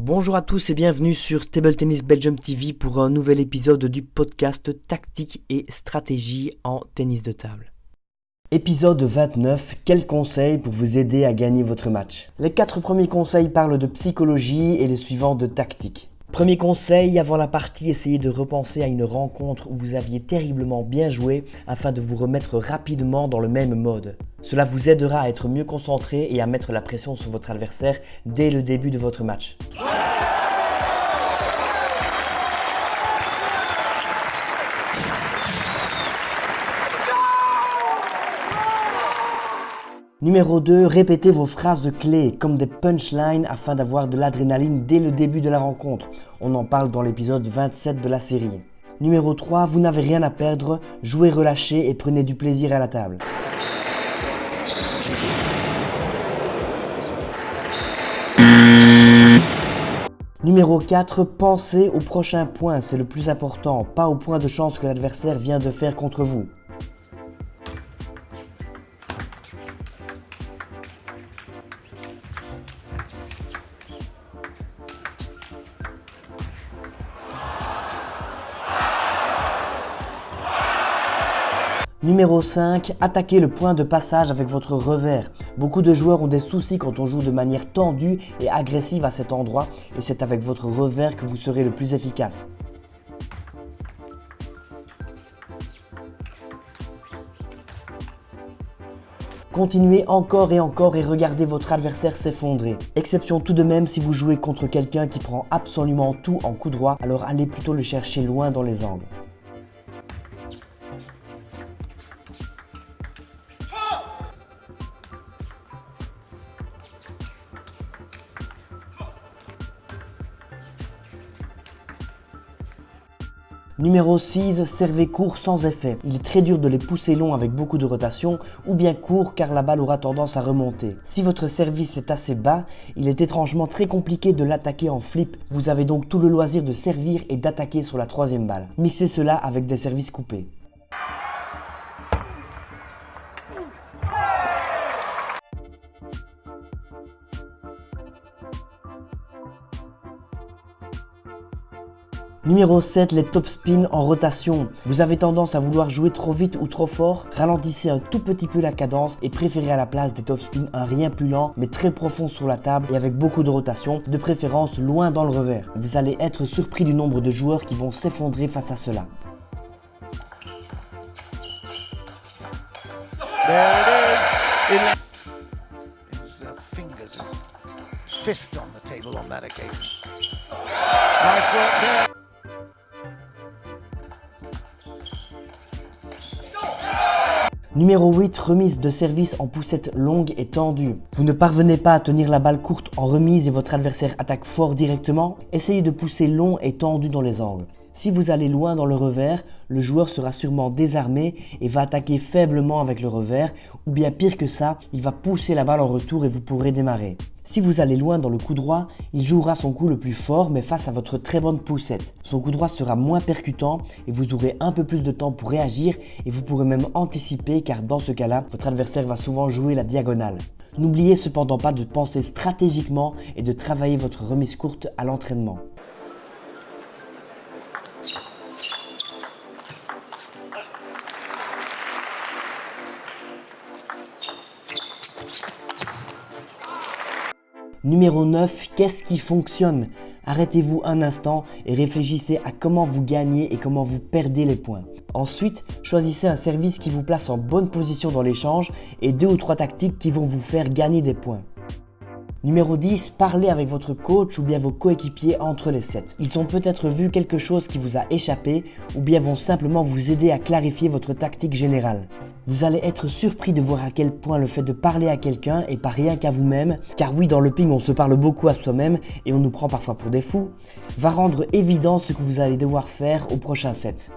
Bonjour à tous et bienvenue sur Table Tennis Belgium TV pour un nouvel épisode du podcast Tactique et stratégie en tennis de table. Épisode 29, quels conseils pour vous aider à gagner votre match? Les 4 premiers conseils parlent de psychologie et les suivants de tactique. Premier conseil, avant la partie, essayez de repenser à une rencontre où vous aviez terriblement bien joué afin de vous remettre rapidement dans le même mode. Cela vous aidera à être mieux concentré et à mettre la pression sur votre adversaire dès le début de votre match. Numéro 2, répétez vos phrases clés comme des punchlines afin d'avoir de l'adrénaline dès le début de la rencontre. On en parle dans l'épisode 27 de la série. Numéro 3, vous n'avez rien à perdre, jouez relâché et prenez du plaisir à la table. Numéro 4, pensez au prochain point, c'est le plus important, pas au point de chance que l'adversaire vient de faire contre vous. Numéro 5, attaquez le point de passage avec votre revers. Beaucoup de joueurs ont des soucis quand on joue de manière tendue et agressive à cet endroit et c'est avec votre revers que vous serez le plus efficace. Continuez encore et regardez votre adversaire s'effondrer. Exception tout de même si vous jouez contre quelqu'un qui prend absolument tout en coup droit, alors allez plutôt le chercher loin dans les angles. Numéro 6, servez court sans effet. Il est très dur de les pousser longs avec beaucoup de rotation ou bien court car la balle aura tendance à remonter. Si votre service est assez bas, il est étrangement très compliqué de l'attaquer en flip. Vous avez donc tout le loisir de servir et d'attaquer sur la troisième balle. Mixez cela avec des services coupés. Numéro 7, les top spins en rotation. Vous avez tendance à vouloir jouer trop vite ou trop fort, ralentissez un tout petit peu la cadence et préférez à la place des top spins un rien plus lent mais très profond sur la table et avec beaucoup de rotation, de préférence loin dans le revers. Vous allez être surpris du nombre de joueurs qui vont s'effondrer face à cela. There it is. His fingers, his fist on the table on that occasion. Nice work there. Numéro 8, remise de service en poussette longue et tendue. Vous ne parvenez pas à tenir la balle courte en remise et votre adversaire attaque fort directement, essayez de pousser long et tendu dans les angles. Si vous allez loin dans le revers, le joueur sera sûrement désarmé et va attaquer faiblement avec le revers, ou bien pire que ça, il va pousser la balle en retour et vous pourrez démarrer. Si vous allez loin dans le coup droit, il jouera son coup le plus fort mais face à votre très bonne poussette. Son coup droit sera moins percutant et vous aurez un peu plus de temps pour réagir et vous pourrez même anticiper car dans ce cas-là, votre adversaire va souvent jouer la diagonale. N'oubliez cependant pas de penser stratégiquement et de travailler votre remise courte à l'entraînement. Numéro 9, qu'est-ce qui fonctionne? Arrêtez-vous un instant et réfléchissez à comment vous gagnez et comment vous perdez les points. Ensuite, choisissez un service qui vous place en bonne position dans l'échange et 2 ou 3 tactiques qui vont vous faire gagner des points. Numéro 10, parlez avec votre coach ou bien vos coéquipiers entre les sets. Ils ont peut-être vu quelque chose qui vous a échappé ou bien vont simplement vous aider à clarifier votre tactique générale. Vous allez être surpris de voir à quel point le fait de parler à quelqu'un et pas rien qu'à vous-même, car oui, dans le ping on se parle beaucoup à soi-même et on nous prend parfois pour des fous, va rendre évident ce que vous allez devoir faire au prochain set.